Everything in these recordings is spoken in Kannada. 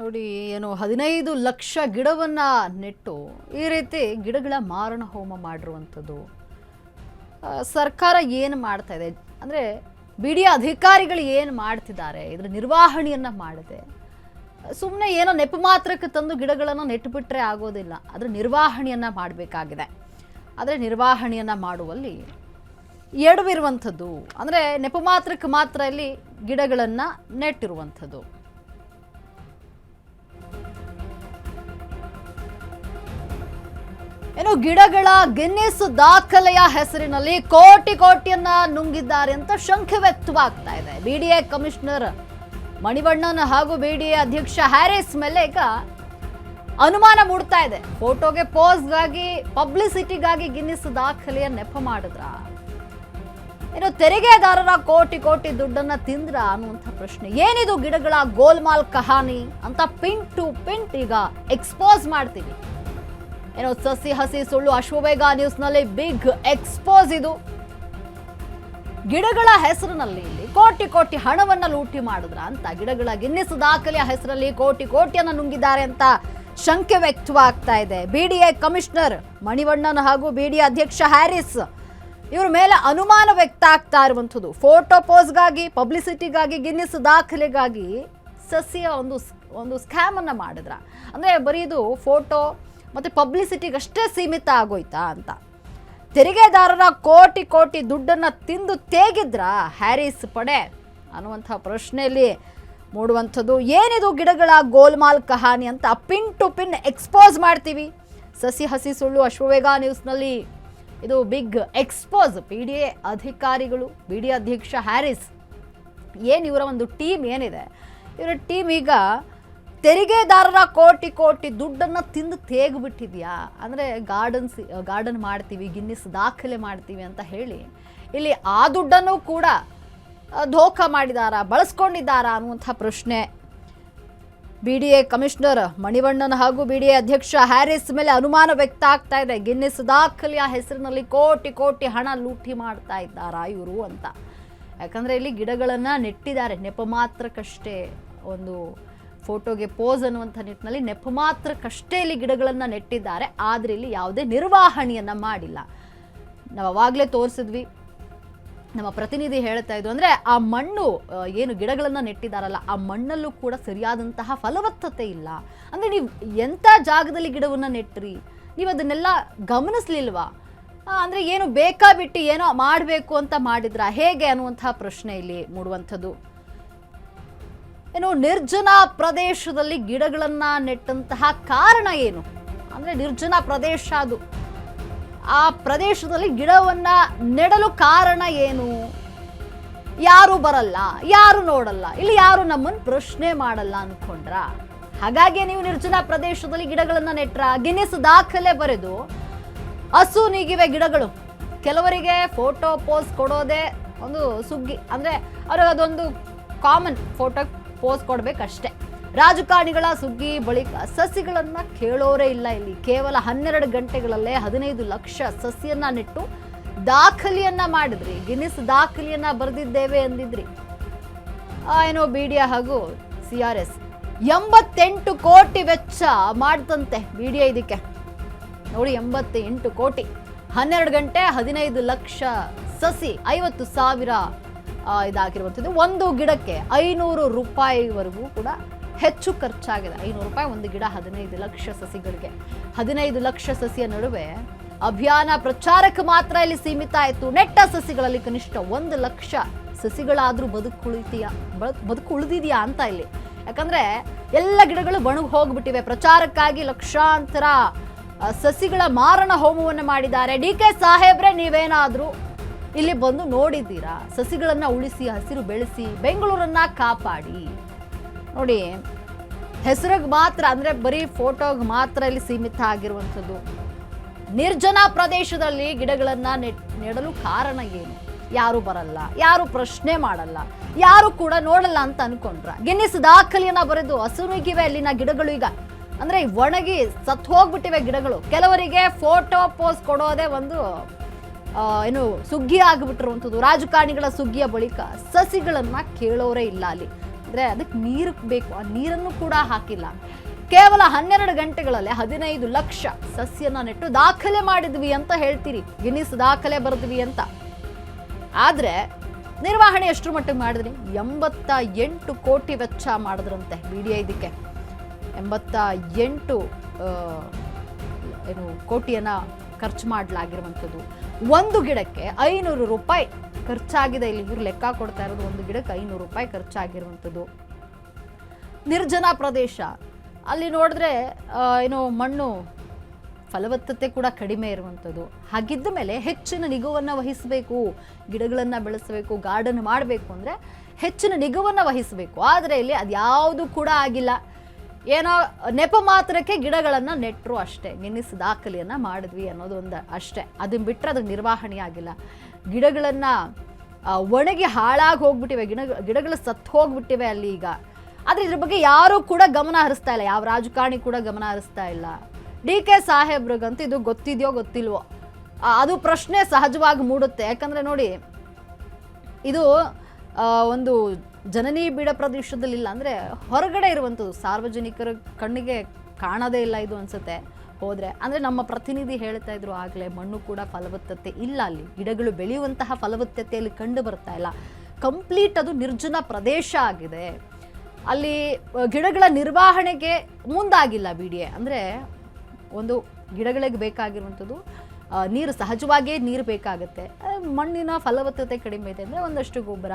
ನೋಡಿ, ಏನು 15 ಲಕ್ಷ ಗಿಡವನ್ನ ನೆಟ್ಟು ಈ ರೀತಿ ಗಿಡಗಳ ಮಾರಣ ಹೋಮ ಮಾಡಿರುವಂಥದ್ದು. ಸರ್ಕಾರ ಏನು ಮಾಡ್ತಾ ಇದೆ ಅಂದರೆ, ಬಿಡಿ ಅಧಿಕಾರಿಗಳು ಏನು ಮಾಡ್ತಿದ್ದಾರೆ, ಇದರ ನಿರ್ವಹಣೆಯನ್ನು ಮಾಡದೆ ಸುಮ್ಮನೆ ಏನೋ ನೆಪ ಮಾತ್ರಕ್ಕೆ ತಂದು ಗಿಡಗಳನ್ನು ನೆಟ್ಟುಬಿಟ್ರೆ ಆಗೋದಿಲ್ಲ. ಅದರ ನಿರ್ವಹಣೆಯನ್ನು ಮಾಡಬೇಕಾಗಿದೆ. ಆದರೆ ನಿರ್ವಹಣೆಯನ್ನು ಮಾಡುವಲ್ಲಿ ಎಡವಿರುವಂಥದ್ದು, ಅಂದರೆ ನೆಪ ಮಾತ್ರಕ್ಕೆ ಮಾತ್ರ ಇಲ್ಲಿ ಗಿಡಗಳನ್ನು ನೆಟ್ಟಿರುವಂಥದ್ದು. ಏನು ಗಿಡಗಳ ಗಿನ್ನಿಸ್ ದಾಖಲೆಯ ಹೆಸರಿನಲ್ಲಿ ಕೋಟಿಯನ್ನ ನುಂಗಿದ್ದಾರೆ ಅಂತ ಶಂಕೆ ವ್ಯಕ್ತವಾಗ್ತಾ ಇದೆ. ಬಿಡಿಎ ಕಮಿಷನರ್ ಮಣಿವಣ್ಣನ್ ಹಾಗೂ ಬಿಡಿಎ ಅಧ್ಯಕ್ಷ ಹ್ಯಾರಿಸ್ ಮೇಲೆ ಈಗ ಅನುಮಾನ ಮೂಡ್ತಾ ಇದೆ. ಫೋಟೋಗೆ ಪೋಸ್ಗಾಗಿ, ಪಬ್ಲಿಸಿಟಿಗಾಗಿ ಗಿನ್ನಿಸ್ ದಾಖಲೆಯ ನೆಪ ಮಾಡಿದ್ರ, ಏನು ತೆರಿಗೆದಾರರ ಕೋಟಿ ದುಡ್ಡನ್ನ ತಿಂದ್ರ ಅನ್ನುವಂಥ ಪ್ರಶ್ನೆ. ಏನಿದು ಗಿಡಗಳ ಗೋಲ್ಮಾಲ್ ಕಹಾನಿ ಅಂತ ಪಿಂಟ್ ಟು ಪಿಂಟ್ ಈಗ ಎಕ್ಸ್ಪೋಸ್ ಮಾಡ್ತೀವಿ. ಏನೋ ಸಸಿ ಹಸಿ ಸುಳ್ಳು ಅಶ್ವವೇಗ ನ್ಯೂಸ್ನಲ್ಲಿ ಬಿಗ್ ಎಕ್ಸ್ಪೋಸ್. ಇದು ಗಿಡಗಳ ಹೆಸರಿನಲ್ಲಿ ಇಲ್ಲಿ ಕೋಟಿ ಹಣವನ್ನ ಲೂಟಿ ಮಾಡಿದ್ರ ಅಂತ, ಗಿಡಗಳ ಗಿನ್ನಿಸ್ ದಾಖಲೆಯ ಹೆಸರಲ್ಲಿ ಕೋಟಿಯನ್ನ ನುಂಗಿದ್ದಾರೆ ಅಂತ ಶಂಕೆ ವ್ಯಕ್ತವಾಗ್ತಾ ಇದೆ. ಬಿಡಿಎ ಕಮಿಷನರ್ ಮಣಿವಣ್ಣನ್ ಹಾಗೂ ಬಿಡಿಎ ಅಧ್ಯಕ್ಷ ಹ್ಯಾರಿಸ್ ಇವ್ರ ಮೇಲೆ ಅನುಮಾನ ವ್ಯಕ್ತ ಆಗ್ತಾ ಇರುವಂಥದ್ದು. ಫೋಟೋ ಪೋಸ್ಗಾಗಿ, ಪಬ್ಲಿಸಿಟಿಗಾಗಿ, ಗಿನ್ನಿಸ್ ದಾಖಲೆಗಾಗಿ ಸಸಿಯ ಒಂದು ಸ್ಕ್ಯಾಮ್ ಅನ್ನ ಮಾಡಿದ್ರ. ಅಂದ್ರೆ ಬರೀ ಇದು ಫೋಟೋ ಮತ್ತೆ ಪಬ್ಲಿಸಿಟಿಗಷ್ಟೇ ಸೀಮಿತ ಆಗೋಯ್ತಾ ಅಂತ. ತೆರಿಗೆದಾರರ ಕೋಟಿ ದುಡ್ಡನ್ನು ತಿಂದು ತೇಗಿದ್ರ ಹ್ಯಾರಿಸ್ ಪಡೆ ಅನ್ನುವಂಥ ಪ್ರಶ್ನೆಯಲ್ಲಿ ಮೂಡುವಂಥದ್ದು. ಏನಿದು ಗಿಡಗಳ ಗೋಲ್ಮಾಲ್ ಕಹಾನಿ ಅಂತ ಪಿನ್ ಟು ಪಿನ್ ಎಕ್ಸ್ಪೋಸ್ ಮಾಡ್ತೀವಿ. ಸಸಿ ಹಸಿ ಸುಳ್ಳು ಅಶ್ವವೇಗ ನ್ಯೂಸ್ನಲ್ಲಿ ಇದು ಬಿಗ್ ಎಕ್ಸ್ಪೋಸ್. ಬಿಡಿಎ ಅಧಿಕಾರಿಗಳು, ಬಿಡಿಎ ಅಧ್ಯಕ್ಷ ಹ್ಯಾರಿಸ್, ಏನು ಇವರ ಒಂದು ಟೀಮ್ ಏನಿದೆ, ಇವರ ಟೀಮ್ ಈಗ ತೆರಿಗೆದಾರರ ಕೋಟಿ ದುಡ್ಡನ್ನು ತಿಂದು ತೇಗ್ಬಿಟ್ಟಿದ್ಯಾ. ಅಂದರೆ ಗಾರ್ಡನ್ ಮಾಡ್ತೀವಿ, ಗಿನ್ನಿಸ್ ದಾಖಲೆ ಮಾಡ್ತೀವಿ ಅಂತ ಹೇಳಿ ಇಲ್ಲಿ ಆ ದುಡ್ಡನ್ನು ಕೂಡ ಧೋಖಾ ಮಾಡಿದಾರಾ, ಬಳಸ್ಕೊಂಡಿದ್ದಾರಾ ಅನ್ನುವಂಥ ಪ್ರಶ್ನೆ. ಬಿಡಿಎ ಕಮಿಷನರ್ ಮಣಿವಣ್ಣನ್ ಹಾಗೂ ಬಿಡಿಎ ಅಧ್ಯಕ್ಷ ಹ್ಯಾರಿಸ್ ಮೇಲೆ ಅನುಮಾನ ವ್ಯಕ್ತ ಆಗ್ತಾ ಇದೆ. ಗಿನ್ನಿಸ್ ದಾಖಲೆಯ ಹೆಸರಿನಲ್ಲಿ ಕೋಟಿ ಹಣ ಲೂಟಿ ಮಾಡ್ತಾ ಇದ್ದಾರಾ ಇವರು ಅಂತ. ಯಾಕಂದರೆ ಇಲ್ಲಿ ಗಿಡಗಳನ್ನು ನೆಟ್ಟಿದ್ದಾರೆ, ನೆಪ ಮಾತ್ರಕ್ಕಷ್ಟೇ, ಒಂದು ಫೋಟೋಗೆ ಪೋಸ್ ಅನ್ನುವಂಥ ನಿಟ್ಟಿನಲ್ಲಿ ನೆಪ ಮಾತ್ರಕ್ಕಷ್ಟೇ ಇಲ್ಲಿ ಗಿಡಗಳನ್ನು ನೆಟ್ಟಿದ್ದಾರೆ. ಆದರೆ ಇಲ್ಲಿ ಯಾವುದೇ ನಿರ್ವಹಣೆಯನ್ನು ಮಾಡಿಲ್ಲ. ನಾವು ಅವಾಗಲೇ ತೋರಿಸಿದ್ವಿ, ನಮ್ಮ ಪ್ರತಿನಿಧಿ ಹೇಳ್ತಾ ಇದ್ದು, ಅಂದರೆ ಆ ಮಣ್ಣು ಏನು ಗಿಡಗಳನ್ನು ನೆಟ್ಟಿದ್ದಾರಲ್ಲ, ಆ ಮಣ್ಣಲ್ಲೂ ಕೂಡ ಸರಿಯಾದಂತಹ ಫಲವತ್ತತೆ ಇಲ್ಲ. ಅಂದರೆ ನೀವು ಎಂಥ ಜಾಗದಲ್ಲಿ ಗಿಡವನ್ನು ನೆಟ್ಟ್ರಿ, ನೀವು ಅದನ್ನೆಲ್ಲ ಗಮನಿಸ್ಲಿಲ್ವಾ? ಅಂದರೆ ಏನು ಬೇಕಾ ಬಿಟ್ಟು ಏನೋ ಮಾಡಬೇಕು ಅಂತ ಮಾಡಿದ್ರ ಹೇಗೆ ಅನ್ನುವಂಥ ಪ್ರಶ್ನೆ ಇಲ್ಲಿ ಮೂಡುವಂಥದ್ದು. ಏನು ನಿರ್ಜನ ಪ್ರದೇಶದಲ್ಲಿ ಗಿಡಗಳನ್ನು ನೆಟ್ಟಂತಹ ಕಾರಣ ಏನು? ಅಂದರೆ ನಿರ್ಜನ ಪ್ರದೇಶ ಅದು, ಆ ಪ್ರದೇಶದಲ್ಲಿ ಗಿಡವನ್ನ ನೆಡಲು ಕಾರಣ ಏನು? ಯಾರು ಬರಲ್ಲ, ಯಾರು ನೋಡಲ್ಲ, ಇಲ್ಲಿ ಯಾರು ನಮ್ಮನ್ನು ಪ್ರಶ್ನೆ ಮಾಡಲ್ಲ ಅನ್ಕೊಂಡ್ರ? ಹಾಗಾಗಿ ನೀವು ನಿರ್ಜನ ಪ್ರದೇಶದಲ್ಲಿ ಗಿಡಗಳನ್ನ ನೆಟ್ರ? ಗಿನ್ನಿಸ್ ದಾಖಲೆ ಬರೆದು ಹಸು ನೀಗಿವೆ ಗಿಡಗಳು. ಕೆಲವರಿಗೆ ಫೋಟೋ ಪೋಸ್ ಕೊಡೋದೇ ಒಂದು ಸುಗ್ಗಿ, ಅಂದರೆ ಅವ್ರಿಗೆ ಅದೊಂದು ಕಾಮನ್, ಫೋಟೋ ಪೋಸ್ ಕೊಡ್ಬೇಕಷ್ಟೇ. ರಾಜಕಾರಣಿಗಳ ಸುಗ್ಗಿ ಬಳಿಕ ಸಸಿಗಳನ್ನ ಕೇಳೋರೇ ಇಲ್ಲ ಇಲ್ಲಿ. ಕೇವಲ 12 ಗಂಟೆಗಳಲ್ಲೇ 15 ಲಕ್ಷ ಸಸಿಯನ್ನ ನೆಟ್ಟು ದಾಖಲೆಯನ್ನ ಮಾಡಿದ್ರಿ, ಗಿನ್ನಿಸ್ ದಾಖಲೆಯನ್ನ ಬರೆದಿದ್ದೇವೆ ಅಂದಿದ್ರಿ. ಏನೋ ಬಿಡಿಎ ಹಾಗೂ CRS 88 ಕೋಟಿ ವೆಚ್ಚ ಮಾಡ್ತಂತೆ ಬಿಡಿಎ ಇದಕ್ಕೆ. ನೋಡಿ, 88 ಕೋಟಿ, 12 ಗಂಟೆ, 15 ಲಕ್ಷ ಸಸಿ, 50,000 ಇದಾಗಿರುವಂಥದ್ದು. ಒಂದು ಗಿಡಕ್ಕೆ 500 ರೂಪಾಯಿವರೆಗೂ ಕೂಡ ಹೆಚ್ಚು ಖರ್ಚಾಗಿದೆ. 500 ರೂಪಾಯಿ ಒಂದು ಗಿಡ, 15 ಲಕ್ಷ ಸಸಿಗಳಿಗೆ. 15 ಲಕ್ಷ ಸಸಿಯ ನಡುವೆ ಅಭಿಯಾನ ಪ್ರಚಾರಕ್ಕೆ ಮಾತ್ರ ಇಲ್ಲಿ ಸೀಮಿತ ಆಯಿತು. ನೆಟ್ಟ ಸಸಿಗಳಲ್ಲಿ ಕನಿಷ್ಠ 1 ಲಕ್ಷ ಸಸಿಗಳಾದ್ರೂ ಬದುಕು ಉಳಿದಿದೆಯಾ ಅಂತ ಇಲ್ಲಿ. ಯಾಕಂದ್ರೆ ಎಲ್ಲ ಗಿಡಗಳು ಬಣಗ್ ಹೋಗ್ಬಿಟ್ಟಿವೆ. ಪ್ರಚಾರಕ್ಕಾಗಿ ಲಕ್ಷಾಂತರ ಸಸಿಗಳ ಮಾರಣ ಹೋಮವನ್ನು ಮಾಡಿದ್ದಾರೆ. DK ಸಾಹೇಬ್ರೆ, ನೀವೇನಾದ್ರೂ ಇಲ್ಲಿ ಬಂದು ನೋಡಿದ್ದೀರಾ? ಸಸಿಗಳನ್ನ ಉಳಿಸಿ, ಹಸಿರು ಬೆಳೆಸಿ, ಬೆಂಗಳೂರನ್ನ ಕಾಪಾಡಿ. ನೋಡಿ, ಹೆಸರಿಗೆ ಮಾತ್ರ, ಅಂದ್ರೆ ಬರೀ ಫೋಟೋಗೆ ಮಾತ್ರ ಇಲ್ಲಿ ಸೀಮಿತ ಆಗಿರುವಂಥದ್ದು. ನಿರ್ಜನ ಪ್ರದೇಶದಲ್ಲಿ ಗಿಡಗಳನ್ನ ನೆಡಲು ಕಾರಣ ಏನು? ಯಾರು ಬರಲ್ಲ, ಯಾರು ಪ್ರಶ್ನೆ ಮಾಡಲ್ಲ, ಯಾರು ಕೂಡ ನೋಡಲ್ಲ ಅಂತ ಅನ್ಕೊಂಡ್ರ? ಗಿನ್ನಿಸ್ ದಾಖಲೆಯನ್ನ ಬರೆದು ಹಸುನಿಗಿವೆ ಅಲ್ಲಿನ ಗಿಡಗಳು. ಈಗ ಅಂದ್ರೆ ಒಣಗಿ ಸತ್ತು ಹೋಗ್ಬಿಟ್ಟಿವೆ ಗಿಡಗಳು. ಕೆಲವರಿಗೆ ಫೋಟೋ ಪೋಸ್ ಕೊಡೋದೇ ಒಂದು ಏನು ಸುಗ್ಗಿ ಆಗಿಬಿಟ್ಟಿರುವಂಥದ್ದು. ರಾಜಕಾರಣಿಗಳ ಸುಗ್ಗಿಯ ಬಳಿಕ ಸಸಿಗಳನ್ನ ಕೇಳೋರೇ ಇಲ್ಲ ಅಲ್ಲಿ. ಅಂದರೆ ಅದಕ್ಕೆ ನೀರು ಬೇಕು, ಆ ನೀರನ್ನು ಕೂಡ ಹಾಕಿಲ್ಲ. ಕೇವಲ 12 ಗಂಟೆಗಳಲ್ಲಿ 15 ಲಕ್ಷ ಸಸ್ಯನ ನೆಟ್ಟು ದಾಖಲೆ ಮಾಡಿದ್ವಿ ಅಂತ ಹೇಳ್ತೀರಿ, ಗಿನ್ನಿಸ್ ದಾಖಲೆ ಬರೆದ್ವಿ ಅಂತ. ಆದರೆ ನಿರ್ವಹಣೆ ಎಷ್ಟು ಮಟ್ಟಿಗೆ ಮಾಡಿದ್ರಿ? 88 ಕೋಟಿ ವೆಚ್ಚ ಮಾಡಿದ್ರಂತೆ BDI ಇದಕ್ಕೆ. 88 ಕೋಟಿಯನ್ನ ಖರ್ಚು ಮಾಡಲಾಗಿರುವಂಥದ್ದು. ಒಂದು ಗಿಡಕ್ಕೆ 500 ರೂಪಾಯಿ ಖರ್ಚಾಗಿದೆ. ಇಲ್ಲಿ ಇವರು ಲೆಕ್ಕ ಕೊಡ್ತಾ ಇರೋದು, ಒಂದು ಗಿಡಕ್ಕೆ 500 ರೂಪಾಯಿ ಖರ್ಚಾಗಿರುವಂಥದ್ದು. ನಿರ್ಜನ ಪ್ರದೇಶ, ಅಲ್ಲಿ ನೋಡಿದ್ರೆ ಮಣ್ಣು ಫಲವತ್ತತೆ ಕೂಡ ಕಡಿಮೆ ಇರುವಂಥದ್ದು. ಹಾಗಿದ್ದ ಮೇಲೆ ಹೆಚ್ಚಿನ ನಿಗುವನ್ನು ವಹಿಸಬೇಕು, ಗಿಡಗಳನ್ನು ಬೆಳೆಸಬೇಕು, ಗಾರ್ಡನ್ ಮಾಡಬೇಕು ಅಂದರೆ ಹೆಚ್ಚಿನ ನಿಗುವನ್ನು ವಹಿಸಬೇಕು. ಆದರೆ ಇಲ್ಲಿ ಅದ್ಯಾವುದು ಕೂಡ ಆಗಿಲ್ಲ. ಏನೋ ನೆಪ ಮಾತ್ರಕ್ಕೆ ಗಿಡಗಳನ್ನು ನೆಟ್ಟರು ಅಷ್ಟೇ, ಗಿನ್ನಿಸ್ ದಾಖಲೆಯನ್ನು ಮಾಡಿದ್ವಿ ಅನ್ನೋದು ಒಂದು ಅಷ್ಟೇ. ಅದನ್ನ ಬಿಟ್ಟರೆ ಅದಕ್ಕೆ ನಿರ್ವಹಣೆ ಆಗಿಲ್ಲ. ಗಿಡಗಳನ್ನು ಒಣಗಿ ಹಾಳಾಗಿ ಹೋಗ್ಬಿಟ್ಟಿವೆ, ಗಿಡಗಳು ಸತ್ತು ಹೋಗ್ಬಿಟ್ಟಿವೆ ಅಲ್ಲಿ ಈಗ. ಆದರೆ ಇದ್ರ ಬಗ್ಗೆ ಯಾರೂ ಕೂಡ ಗಮನ ಹರಿಸ್ತಾ ಇಲ್ಲ, ಯಾವ ರಾಜಕಾರಣಿ ಕೂಡ ಗಮನ ಹರಿಸ್ತಾ ಇಲ್ಲ. DK ಸಾಹೇಬ್ರಿಗಂತೂ ಇದು ಗೊತ್ತಿದೆಯೋ ಗೊತ್ತಿಲ್ವೋ ಅದು ಪ್ರಶ್ನೆ ಸಹಜವಾಗಿ ಮೂಡುತ್ತೆ. ಯಾಕಂದರೆ ನೋಡಿ, ಇದು ಒಂದು ಜನನಿ ಬೀಡ ಪ್ರದೇಶದಲ್ಲಿಲ್ಲ, ಅಂದರೆ ಹೊರಗಡೆ ಇರುವಂಥದ್ದು, ಸಾರ್ವಜನಿಕರ ಕಣ್ಣಿಗೆ ಕಾಣೋದೇ ಇಲ್ಲ ಇದು ಅನಿಸುತ್ತೆ ಹೋದರೆ. ಅಂದರೆ ನಮ್ಮ ಪ್ರತಿನಿಧಿ ಹೇಳ್ತಾ ಇದ್ರು ಆಗಲೇ, ಮಣ್ಣು ಕೂಡ ಫಲವತ್ತತೆ ಇಲ್ಲ ಅಲ್ಲಿ, ಗಿಡಗಳು ಬೆಳೆಯುವಂತಹ ಫಲವತ್ತತೆಯಲ್ಲಿ ಕಂಡು ಬರ್ತಾ ಇಲ್ಲ. ಕಂಪ್ಲೀಟ್ ಅದು ನಿರ್ಜನ ಪ್ರದೇಶ ಆಗಿದೆ. ಅಲ್ಲಿ ಗಿಡಗಳ ನಿರ್ವಹಣೆಗೆ ಮುಂದಾಗಿಲ್ಲ BDI. ಅಂದರೆ ಒಂದು ಗಿಡಗಳಿಗೆ ಬೇಕಾಗಿರುವಂಥದ್ದು ನೀರು, ಸಹಜವಾಗಿಯೇ ನೀರು ಬೇಕಾಗುತ್ತೆ. ಮಣ್ಣಿನ ಫಲವತ್ತತೆ ಕಡಿಮೆ ಇದೆ ಅಂದರೆ ಒಂದಷ್ಟು ಗೊಬ್ಬರ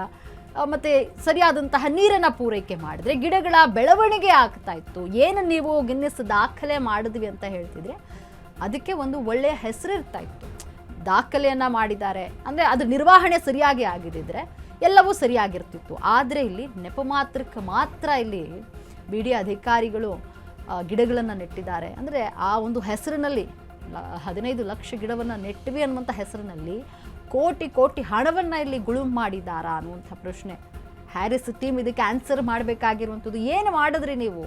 ಮತ್ತು ಸರಿಯಾದಂತಹ ನೀರನ್ನು ಪೂರೈಕೆ ಮಾಡಿದ್ರೆ ಗಿಡಗಳ ಬೆಳವಣಿಗೆ ಆಗ್ತಾ ಇತ್ತು. ಏನು ನೀವು ಗಿನ್ನಿಸ್ ದಾಖಲೆ ಮಾಡಿದ್ವಿ ಅಂತ ಹೇಳ್ತಿದ್ರೆ ಅದಕ್ಕೆ ಒಂದು ಒಳ್ಳೆಯ ಹೆಸರು ಇರ್ತಾ ಇತ್ತು. ದಾಖಲೆಯನ್ನು ಮಾಡಿದ್ದಾರೆ ಅಂದರೆ ಅದು ನಿರ್ವಹಣೆ ಸರಿಯಾಗಿ ಆಗಿದ್ದರೆ ಎಲ್ಲವೂ ಸರಿಯಾಗಿರ್ತಿತ್ತು. ಆದರೆ ಇಲ್ಲಿ ನೆಪ ಮಾತ್ರಕ್ಕೆ ಮಾತ್ರ ಇಲ್ಲಿ BDI ಅಧಿಕಾರಿಗಳು ಗಿಡಗಳನ್ನು ನೆಟ್ಟಿದ್ದಾರೆ. ಅಂದರೆ ಆ ಒಂದು ಹೆಸರಿನಲ್ಲಿ 15 ಲಕ್ಷ ಗಿಡವನ್ನು ನೆಟ್ಟಿವಿ ಅನ್ನುವಂಥ ಹೆಸರಿನಲ್ಲಿ ಕೋಟಿ ಕೋಟಿ ಹಣವನ್ನು ಇಲ್ಲಿ ಗುಳುಂ ಮಾಡಿದ್ದಾರಾ ಅನ್ನುವಂಥ ಪ್ರಶ್ನೆ. ಹ್ಯಾರಿಸ್ ಟೀಮ್ ಇದಕ್ಕೆ ಆನ್ಸರ್ ಮಾಡಬೇಕಾಗಿರುವಂಥದ್ದು. ಏನು ಮಾಡಿದ್ರಿ ನೀವು?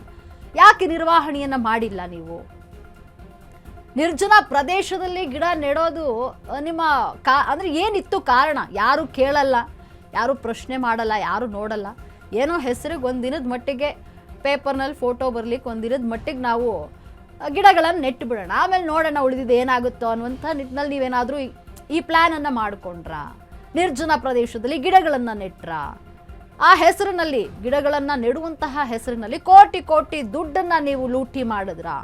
ಯಾಕೆ ನಿರ್ವಹಣೆಯನ್ನು ಮಾಡಿಲ್ಲ ನೀವು? ನಿರ್ಜನ ಪ್ರದೇಶದಲ್ಲಿ ಗಿಡ ನೆಡೋದು ನಿಮ್ಮ ಅಂದರೆ ಏನಿತ್ತು ಕಾರಣ? ಯಾರು ಕೇಳಲ್ಲ, ಯಾರು ಪ್ರಶ್ನೆ ಮಾಡಲ್ಲ, ಯಾರು ನೋಡಲ್ಲ. ಏನೋ ಹೆಸರಿಗೆ ಒಂದಿನದ ಮಟ್ಟಿಗೆ ಪೇಪರ್ನಲ್ಲಿ ಫೋಟೋ ಬರಲಿಕ್ಕೆ ಒಂದಿನದ ಮಟ್ಟಿಗೆ ನಾವು ಗಿಡಗಳನ್ನು ನೆಟ್ಟು ಬಿಡೋಣ, ಆಮೇಲೆ ನೋಡೋಣ ಉಳಿದಿದ್ದು ಏನಾಗುತ್ತೋ ಅನ್ನುವಂಥ ನಿಟ್ಟಿನಲ್ಲಿ ನೀವೇನಾದರೂ ಈ ಪ್ಲ್ಯಾನನ್ನು ಮಾಡಿಕೊಂಡ್ರಾ? ನಿರ್ಜನ ಪ್ರದೇಶದಲ್ಲಿ ಗಿಡಗಳನ್ನು ನೆಟ್ರಾ? ಆ ಹೆಸರಿನಲ್ಲಿ, ಗಿಡಗಳನ್ನು ನೆಡುವಂತಹ ಹೆಸರಿನಲ್ಲಿ ಕೋಟಿ ಕೋಟಿ ದುಡ್ಡನ್ನು ನೀವು ಲೂಟಿ ಮಾಡಿದ್ರಾ?